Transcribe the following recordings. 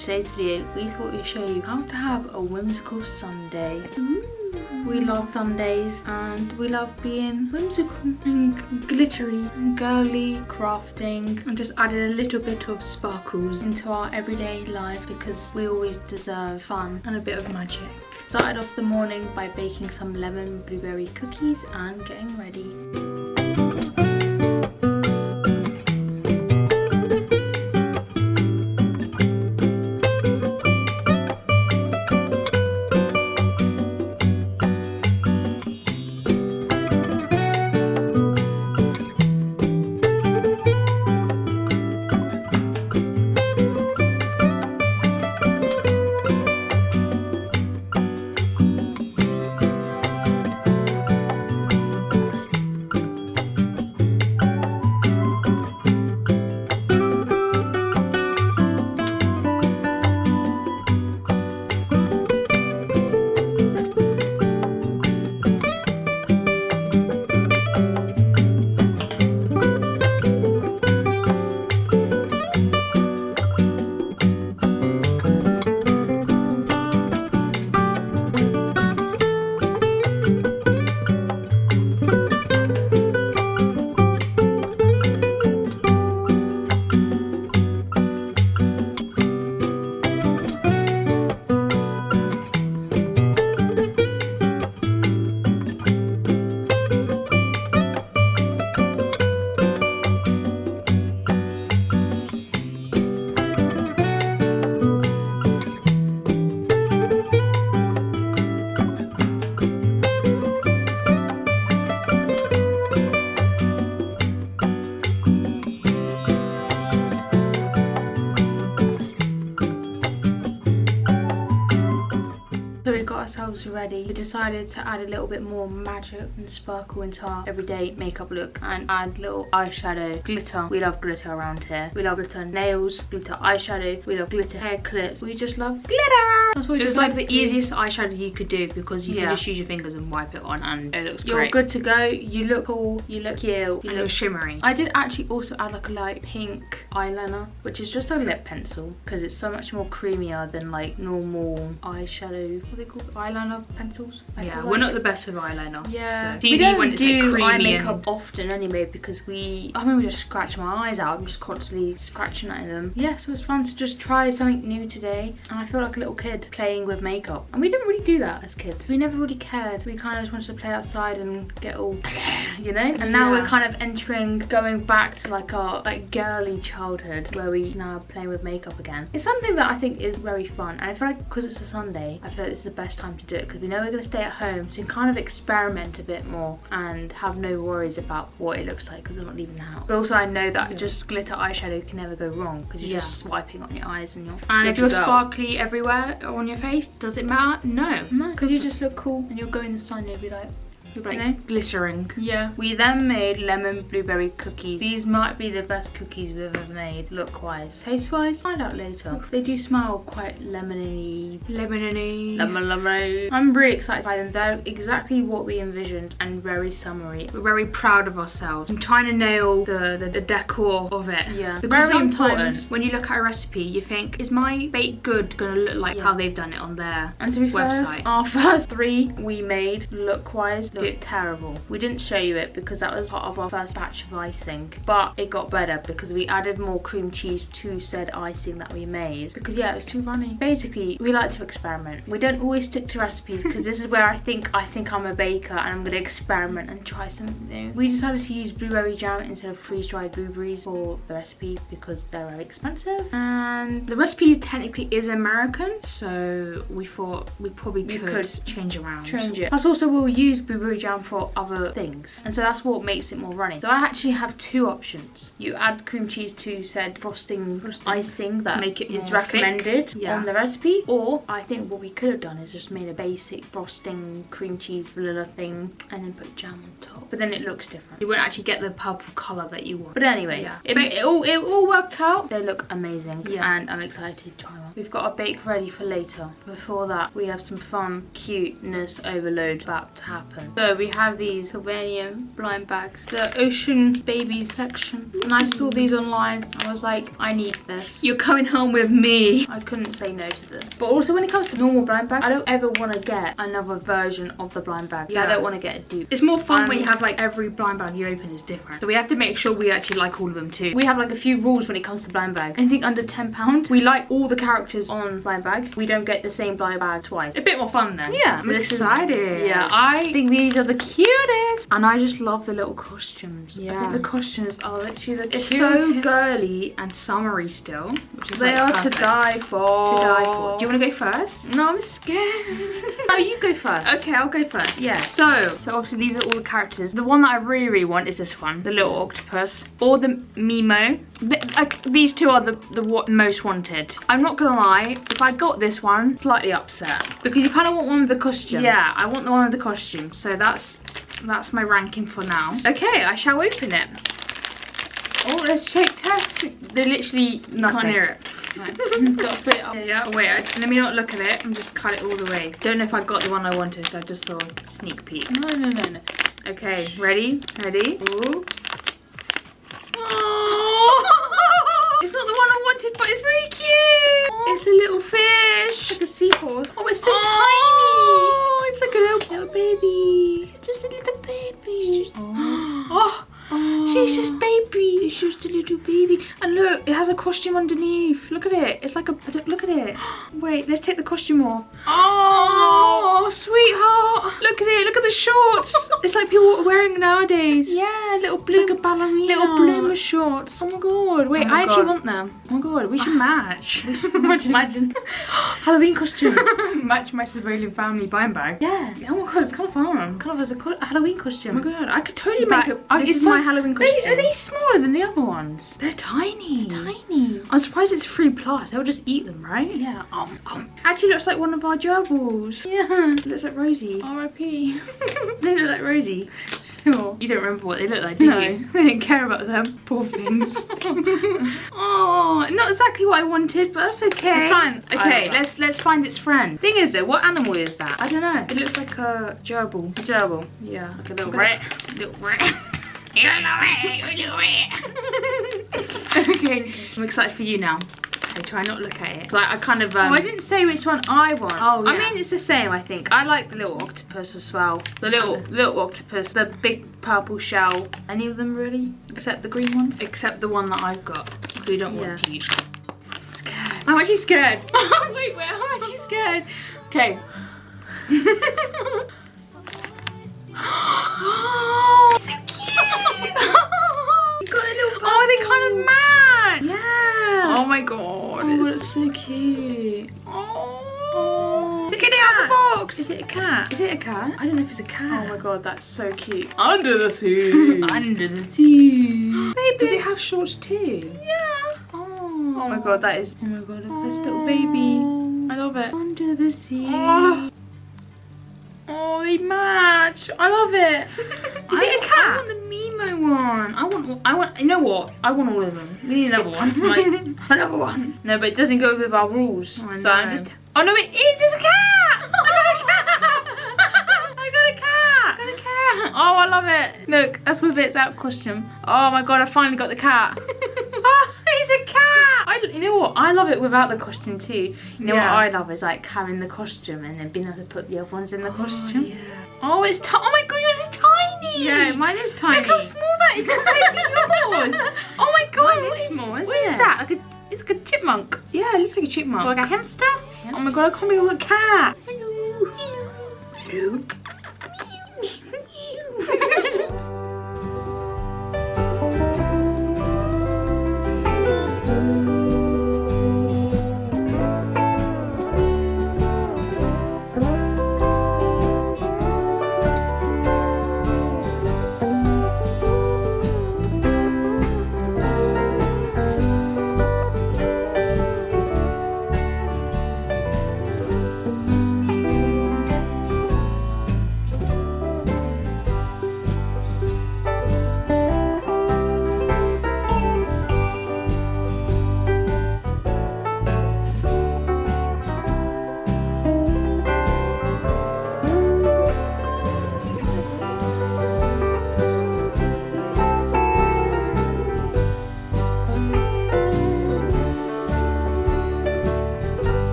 today's video we thought we'd show you how to have a whimsical Sunday. We love Sundays and we love being whimsical and glittery and girly, crafting, and just added a little bit of sparkles into our everyday life because we always deserve fun and a bit of magic. Started off the morning by baking some lemon blueberry cookies and getting ready. So we got ourselves ready. We decided to add a little bit more magic and sparkle into our everyday makeup look and add little eyeshadow, glitter. We love glitter around here. We love glitter nails, glitter eyeshadow, we love glitter hair clips. We just love glitter. That's what we just like the easiest eyeshadow you could do because you can just use your fingers and wipe it on and it looks great. You're good to go. You look cool, you look cute, you look shimmery. I did actually also add like a light pink eyeliner, which is just a lip pencil because it's so much more creamier than like normal eyeshadow. What are they called? Eyeliner pencils? Yeah, we're not the best with eyeliner. Yeah. So it's easy when it's like creamy. Eye makeup often anyway because we just scratch my eyes out. I'm just constantly scratching at them. Yeah, so it's fun to just try something new today. And I feel like a little kid playing with makeup. And we didn't really do that as kids. We never really cared. We kind of just wanted to play outside and get all, you know? And now we're kind of going back to like our girly childhood where we now are playing with makeup again. It's something that I think is very fun. And I feel like because it's a Sunday, I feel like this is the best time to do it because we know we're going to stay at home, so you can kind of experiment a bit more and have no worries about what it looks like because we're not leaving the house. But also I know that just glitter eyeshadow can never go wrong because you're just swiping on your eyes and if you're sparkly everywhere on your face, does it matter? No, because you just look cool and you'll go in the sun and you'll be like, you know, glittering. Yeah. We then made lemon blueberry cookies. These might be the best cookies we've ever made, look wise. Taste wise, find out later. They do smell quite lemony. Lemon. I'm really excited by them. They're exactly what we envisioned and very summery. We're very proud of ourselves. I'm trying to nail the decor of it. Yeah. Because sometimes when you look at a recipe, you think, is my baked good gonna look like how they've done it on their website? Our first 3 we made look wise. It terrible. We didn't show you it because that was part of our first batch of icing, but it got better because we added more cream cheese to said icing that we made because it was too runny. Basically, we like to experiment. We don't always stick to recipes because this is where I think I'm a baker and I'm gonna experiment and try something new. We decided to use blueberry jam instead of freeze-dried blueberries for the recipe because they're very expensive, and the recipe technically is American, so we thought we probably could change it. Plus also we'll use blueberry jam for other things, and so that's what makes it more runny. So I actually have 2 options. You add cream cheese to said frosting icing that is recommended on the recipe, or I think what we could have done is just made a basic frosting cream cheese vanilla thing and then put jam on top, but then it looks different. You won't actually get the purple colour that you want. But anyway, it all worked out. They look amazing and I'm excited to try one. We've got our bake ready for later. Before that, we have some fun cuteness overload about to happen. So we have these sylvanian blind bags, the Ocean Babies collection, and I saw these online. I was like, I need this. You're coming home with me. I couldn't say no to this. But also when it comes to normal blind bags, I don't ever want to get another version of the blind bag. Yeah, I don't want to get a dupe. It's more fun when you have like every blind bag you open is different. So we have to make sure we actually like all of them too. We have like a few rules when it comes to blind bag. Anything under £10, we like all the characters on blind bag. We don't get the same blind bag twice. A bit more fun then. Yeah, I'm excited. Yeah, I think these are the cutest. And I just love the little costumes. Yeah. I think the costumes are literally the cutest. It's so girly and summery still. Which is they like are to die for. To die for. Do you want to go first? No, I'm scared. No, you go first. Okay, I'll go first. Yeah. So obviously these are all the characters. The one that I really want is this one. The little octopus. Or the Mimo. These two are the most wanted. I'm not gonna lie, if I got this one, slightly upset. Because you kind of want one with the costume. Yeah, I want the one with the costume. So that's my ranking for now. Okay, I shall open it. Oh, let's check test. They literally, you can't hear it. Right. Gotta put it up. Yeah, wait, let me not look at it and just cut it all the way. Don't know if I got the one I wanted, so I just saw a sneak peek. No. Okay, ready? Ooh. Oh. It's not the one I wanted, but it's very cute. It's a little fish. Like a seahorse. Oh, it's so tiny. It's like a little baby. It's just a little baby. Oh. She's just baby. It's just a little baby. And look, it has a costume underneath. Look at it. It's like a, look at it. Wait, let's take the costume off. Oh, sweetheart. Look at it. Look at the shorts. It's like people are wearing nowadays. Yeah, little blue. Like a ballerina. Little bloomer shorts. Oh my god. Wait, I actually want them. Oh my god, we should match. Imagine. Halloween costume. Match my civilian family blind bag. Yeah. Oh my god, it's kind of fun. Kind of as a Halloween costume. Oh my god, I could totally make it. This is my Halloween costume. Are they smaller than the other ones? They're tiny. They're tiny. I'm surprised it's 3+. They'll just eat them, right? Yeah. Actually looks like one of our gerbils. Yeah. It looks like Rosie. R.I.P. They look like Rosie. Sure. You don't remember what they look like, do you? I didn't care about them. Poor things. Oh, not exactly what I wanted, but that's okay. It's fine. Okay, let's find its friend. Thing is though, what animal is that? I don't know. It looks like a gerbil. A gerbil. Yeah. Like a little rat. Little rat. Okay, I'm excited for you now. Okay, try not look at it. So I kind of, I didn't say which one I want. Oh, yeah. I mean, it's the same, I think. I like the little octopus as well. The little octopus, the big purple shell. Any of them really, except the green one. Except the one that I've got. We don't want to use. I'm scared. I'm actually scared. Wait, I'm actually scared. Okay. Oh, so cute. Got a little bubble. Oh, they kind of match. Yeah. Oh my god. Oh, that's so cute. Oh. Look at it out of the box. Is it a cat? Is it a cat? I don't know if it's a cat. Oh my god, that's so cute. Under the sea. Under the sea. Baby. Does it have shorts too? Yeah. Oh my god, that is. Oh my god, look at this little baby. I love it. Under the sea. Oh. Oh, they match. I love it. Is it a cat? I want the Mimo one. I want, you know what? I want all of them. We need another one. Like, another one. No, but it doesn't go with our rules. Oh, so I'm just, oh no, it is. It's a cat. I got a cat. I got a cat. Oh, I love it. Look, that's with its out costume. Oh my god, I finally got the cat. Oh, it's a cat. You know what? I love it without the costume too. You know what I love is like having the costume and then being able to put the other ones in the costume. Yeah. Oh, it's oh my god, yours is tiny. Yeah, mine is tiny. Look how small that is compared to yours. Oh my god, mine is small, isn't it? What is that? Like it's like a chipmunk. Yeah, it looks like a chipmunk. Like a hamster? Yes. Oh my god, I can't believe I'm a cat. Hello. Hello.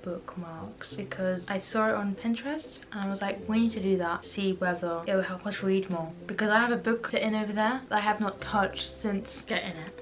bookmarks because I saw it on Pinterest and I was like, we need to do that, see whether it will help us read more, because I have a book sitting over there that I have not touched since getting it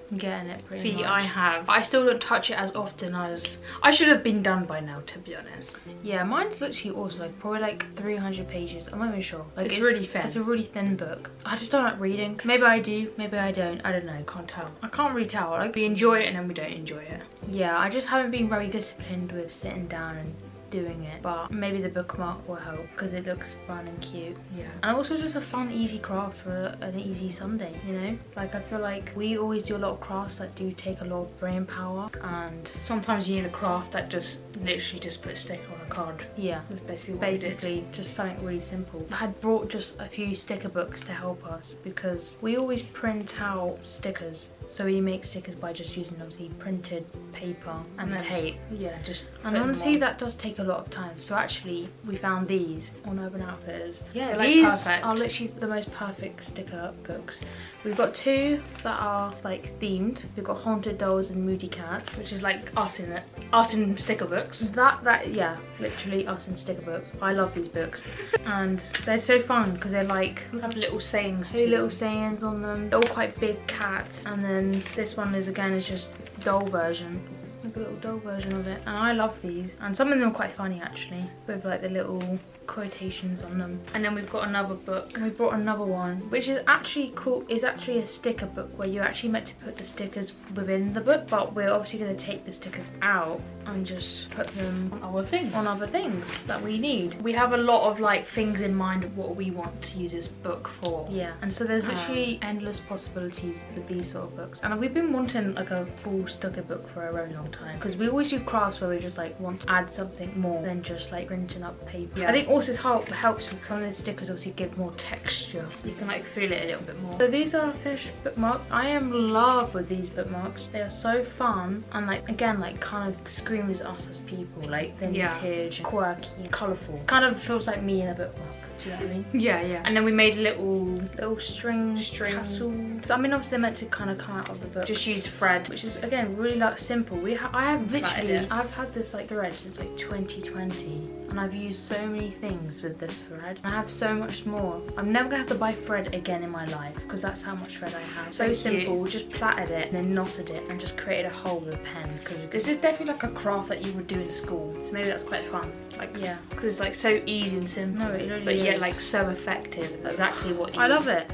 pretty much. I have. I still don't touch it as often as I should have been done by now, to be honest. Yeah, mine's literally also like probably like 300 pages. I'm not even sure. Like it's really thin. It's a really thin book. I just don't like reading. Maybe I do, maybe I don't. I don't know. Can't tell. I can't really tell. Like we enjoy it and then we don't enjoy it. Yeah, I just haven't been very disciplined with sitting down and doing it, but maybe the bookmark will help because it looks fun and cute. Yeah, and also just a fun easy craft for an easy Sunday, you know. Like I feel like we always do a lot of crafts that do take a lot of brain power, and sometimes you need a craft that just literally just put a sticker on a card. Yeah, that's basically just something really simple. I had brought just a few sticker books to help us because we always print out stickers. So we make stickers by just using obviously printed paper and tape. Yeah, just. And honestly, that does take a lot of time. So actually, we found these on Urban Outfitters. Yeah, these are literally the most perfect sticker books. We've got two that are like themed. We've got Haunted Dolls and Moody Cats, which is like us in it. Us in sticker books. Yeah, literally us in sticker books. I love these books, and they're so fun because they're like have little sayings. Two little sayings on them. They're all quite big cats, and then this one is just doll version. Like a little doll version of it, and I love these, and some of them are quite funny actually, with like the little quotations on them. And then we've got another book, and we brought another one which is actually cool. It's actually a sticker book where you're actually meant to put the stickers within the book, but we're obviously going to take the stickers out and just put them on other things that we need. We have a lot of like things in mind of what we want to use this book for. Yeah, and so there's literally endless possibilities with these sort of books, and we've been wanting like a full sticker book for a very long time because we always do crafts where we just like want to add something more than just like printing up paper. Yeah. I think also it helps because some of the stickers obviously give more texture. You can like feel it a little bit more. So these are our finished bookmarks. I am in love with these bookmarks. They are so fun and like again like kind of screams us as people, like vintage and quirky and colourful. Kind of feels like me in a bookmark. Do you know what I mean? Yeah. And then we made little string tassels. I mean, obviously they're meant to kind of come out of the book. Just use thread, which is again really like simple. I've had this like thread since like 2020, and I've used so many things with this thread. I have so much more. I'm never gonna have to buy thread again in my life because that's how much thread I have. So simple. We just plaited it and then knotted it and just created a hole with a pen. Because this is definitely like a craft that you would do in school. So maybe that's quite fun. Like because it's like so easy and simple. No, it really is. Yet like so effective. That's exactly what you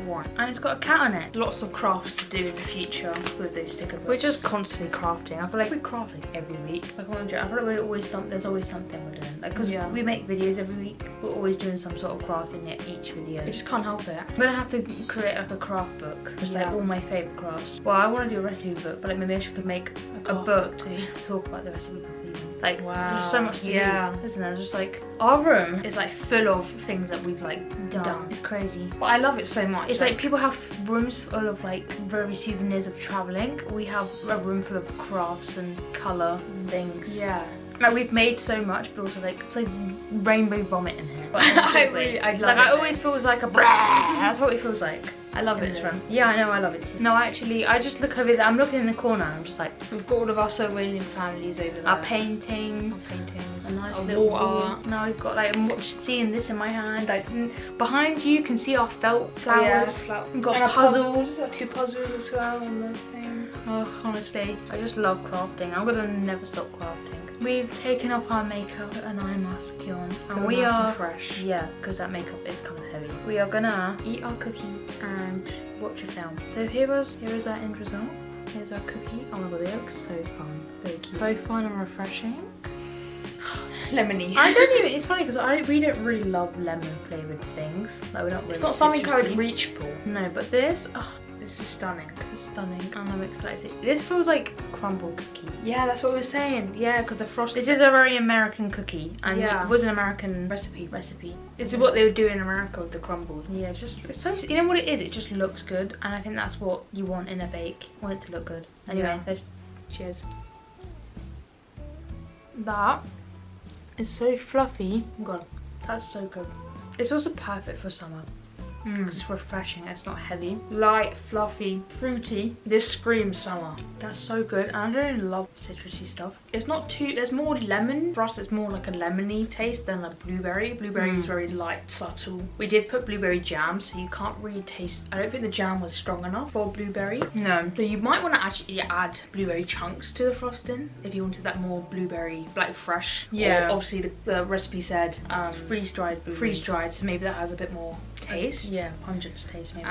want. And it's got a cat on it. Lots of crafts to do in the future with those sticker books. We're just constantly crafting. I feel like we craft like every week. Like I feel like there's always something we're doing. Like because we make videos every week. We're always doing some sort of craft in each video. We just can't help it. I'm gonna have to create like a craft book. Just like all my favourite crafts. Well, I want to do a recipe book, but like maybe I should make a book to talk about the recipe book. Like there's so much to do, isn't there? Just like our room is like full of things that we've like done. It's crazy, but I love it so much. It's like people have rooms full of like very souvenirs of traveling. We have a room full of crafts and colour things. Yeah. Like we've made so much, but also like it's like rainbow vomit in here. But I love it. I always feels like a that's what it feels like. I love it. Yeah, I know, I love it too. No, actually, I just look over there. I'm looking in the corner. I'm just like, we've got all of our sylvanian families over there. Our paintings. A nice little wall art. Now we've got like, I'm seeing this in my hand. Like behind you can see our felt flowers. We've got puzzles. Two puzzles as well on the thing. Oh, honestly, I just love crafting. I'm gonna never stop crafting. We've taken off our makeup and eye mask on, and we are fresh. Yeah, because that makeup is kind of heavy. We are gonna eat our cookie and watch a film. So here is our end result. Here's our cookie. Oh my god, they look so fun. So cute. So fun and refreshing. Lemony. I don't even. It's funny because we don't really love lemon flavoured things. Like we're not. Really, it's not something I would reach for. No, but this. Oh, this is stunning. This is stunning, and I'm excited. This feels like crumble cookie. Yeah, that's what we were saying. Yeah, because the frost. This is a very American cookie, and it was an American recipe. This is what they would do in America with the crumbled. Yeah, it's so. You know what it is? It just looks good, and I think that's what you want in a bake. You want it to look good. Anyway, let's cheers. That is so fluffy. Oh god, that's so good. It's also perfect for summer. because it's refreshing. It's not heavy. Light, fluffy, fruity. This screams summer. That's so good. And I don't really love citrusy stuff. It's not too, there's more lemon. For us, it's more like a lemony taste than a blueberry. Blueberry is very light, subtle. We did put blueberry jam, so you can't really taste, I don't think the jam was strong enough for blueberry. No. So you might want to actually add blueberry chunks to the frosting if you wanted that more blueberry, like fresh. Yeah. Or obviously the recipe said freeze-dried blueberries. Freeze-dried, so maybe that has a bit more taste. Yeah, pungent taste maybe.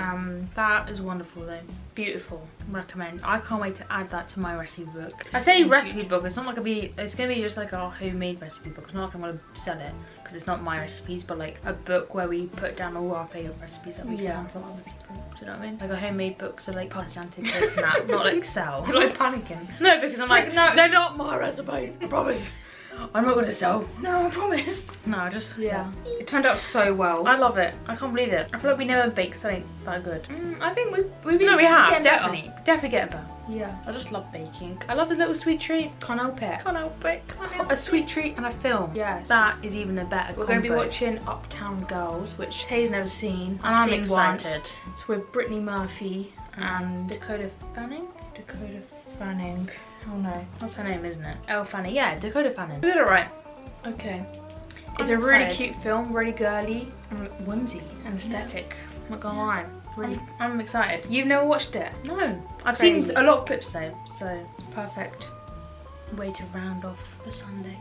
That is wonderful though. Beautiful. Recommend. I can't wait to add that to my recipe book. I say recipe book, it's not like it's gonna be just like our homemade recipe book. It's not like I'm gonna sell it because it's not my recipes, but like a book where we put down all our favourite recipes that we can from other people. Do you know what I mean? Like a homemade book, so like pass down to kids and that, not like sell. I'm like panicking. No, because I'm like, no, they're not my recipes. I promise. I'm not gonna sell. No, I promise. No, just yeah. It turned out so well. I love it. I can't believe it. I feel like we never baked something that good. I think we have definitely get better. Yeah, I just love baking. I love a little sweet treat. Can't help it. Can't help it. A sweet treat and a film. Yes. That is even a better combo. We're going to be watching Uptown Girls, which Tay's never seen. And I'm excited. It's with Brittany Murphy and Dakota Fanning. Oh no, that's her name, isn't it? Elle Fanning. Yeah, Dakota Fanning. We got it right. Okay. It's a really cute film, really girly, and whimsy and aesthetic. I'm not gonna lie. Really, I'm excited. You've never watched it? No. I've seen a lot of clips though, so it's a perfect way to round off the Sunday.